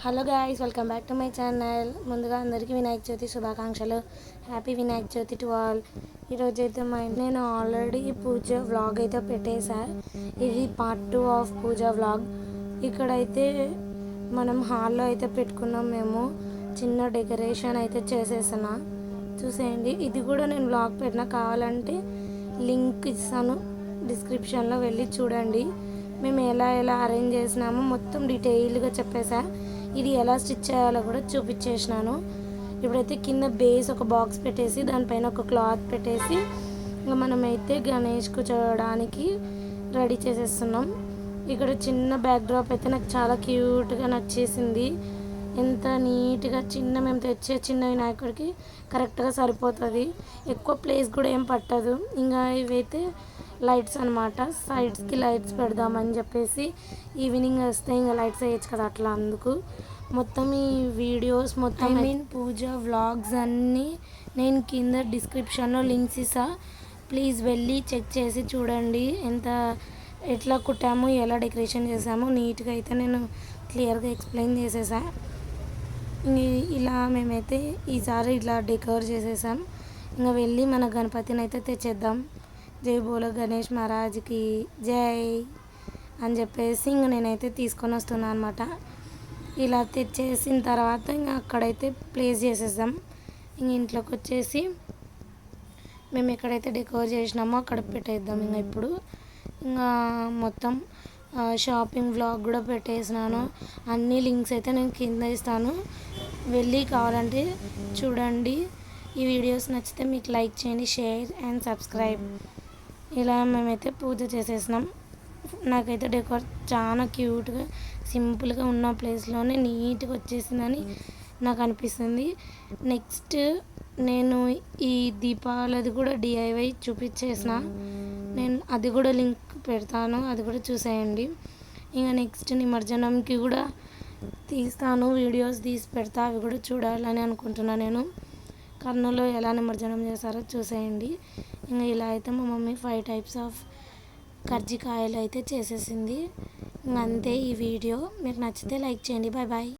Hello guys, welcome back to my channel. ముందుగా అందరికీ వినాయక చవితి శుభాకాంక్షలు. Happy Vinayaka Chavithi to all. ఈరోజైతే నేను ఆల్రెడీ పూజ వ్లాగ్ అయితే పెట్టేశా. ఇది పార్ట్ 2 ఆఫ్ పూజ వ్లాగ్. ఇక్కడైతే మనం హాల్లో అయితే పెట్టుకున్నాం. మేము చిన్న డెకరేషన్ అయితే చేసేసిన చూసేయండి. ఇది కూడా నేను వ్లాగ్ పెట్టిన, కావాలంటే లింక్ ఇస్తాను డిస్క్రిప్షన్లో వెళ్ళి చూడండి. మేము ఎలా అరేంజ్ చేసినామో మొత్తం డీటెయిల్గా చెప్పేసా. ఇది ఎలా స్టిచ్ చేయాలో కూడా చూపించేసినాను. ఇప్పుడైతే కింద బేస్ ఒక బాక్స్ పెట్టేసి దానిపైన ఒక క్లాత్ పెట్టేసి ఇంకా మనమైతే గణేష్ కూర్చోవడానికి రెడీ చేసేస్తున్నాం. ఇక్కడ చిన్న బ్యాక్ డ్రాప్ అయితే నాకు చాలా క్యూట్గా నచ్చేసింది. ఎంత నీట్గా మేము తెచ్చే చిన్న వినాయకుడికి కరెక్ట్గా సరిపోతుంది. ఎక్కువ ప్లేస్ కూడా ఏం పట్టదు. ఇంకా ఇవైతే లైట్స్ అనమాట. సైడ్స్కి లైట్స్ పెడదామని చెప్పేసి ఈవినింగ్ వస్తే ఇంకా లైట్స్ వేయచ్చు కదా, అట్లా అందుకు మొత్తం ఈ వీడియోస్ మొత్తం పూజ వ్లాగ్స్ అన్నీ నేను కింద డిస్క్రిప్షన్లో లింక్స్ ఇస్తా. ప్లీజ్ వెళ్ళి చెక్ చేసి చూడండి. ఎట్లా కుట్టాము, ఎలా డెకరేషన్ చేసాము నీట్గా అయితే నేను క్లియర్గా ఎక్స్ప్లెయిన్ చేసేసా. ఇలా మేమైతే ఈసారి ఇలా డెకర్ చేసేసాం. ఇంకా వెళ్ళి మన గణపతిని అయితే తెచ్చేద్దాం. జై బోలో గణేష్ మహారాజ్కి జై అని చెప్పేసి ఇంక నేనైతే తీసుకొని వస్తున్నాను అనమాట. ఇలా తెచ్చేసిన తర్వాత ఇంకా అక్కడైతే ప్లేస్ చేసేద్దాం. ఇంక ఇంట్లోకి వచ్చేసి మేము ఎక్కడైతే డెకర్ చేసినామో అక్కడ పెట్టేద్దాం. ఇంకా ఇప్పుడు ఇంకా మొత్తం షాపింగ్ వ్లాగ్ కూడా పెట్టేసినాను. అన్ని లింక్స్ అయితే నేను కింద ఇస్తాను, వెళ్ళి కావాలంటే చూడండి. ఈ వీడియోస్ నచ్చితే మీకు లైక్ చేయండి, షేర్ అండ్ సబ్స్క్రైబ్. ఇలా మేమైతే పూజ చేసేసినాం. నాకైతే డెకోర్ చాలా క్యూట్గా సింపుల్గా ఉన్న ప్లేస్లోనే నీట్గా వచ్చేసిందని నాకు అనిపిస్తుంది. నెక్స్ట్ నేను ఈ దీపావళిది కూడా DIY చూపించేసిన, నేను అది కూడా లింక్ పెడతాను, అది కూడా చూసేయండి. ఇంకా నెక్స్ట్ నిమజ్జనంకి కూడా తీస్తాను, వీడియోస్ తీసి పెడతా, అవి కూడా చూడాలని అనుకుంటున్నాను. నేను కర్నూలులో ఎలా నిమజ్జనం చేస్తారో చూసేయండి. ఇంకా ఇలా అయితే మా మమ్మీ 5 టైప్స్ ఆఫ్ కర్జికాయలు అయితే చేసేసింది. ఇంక అంతే ఈ వీడియో. మీకు నచ్చితే లైక్ చేయండి. Bye bye.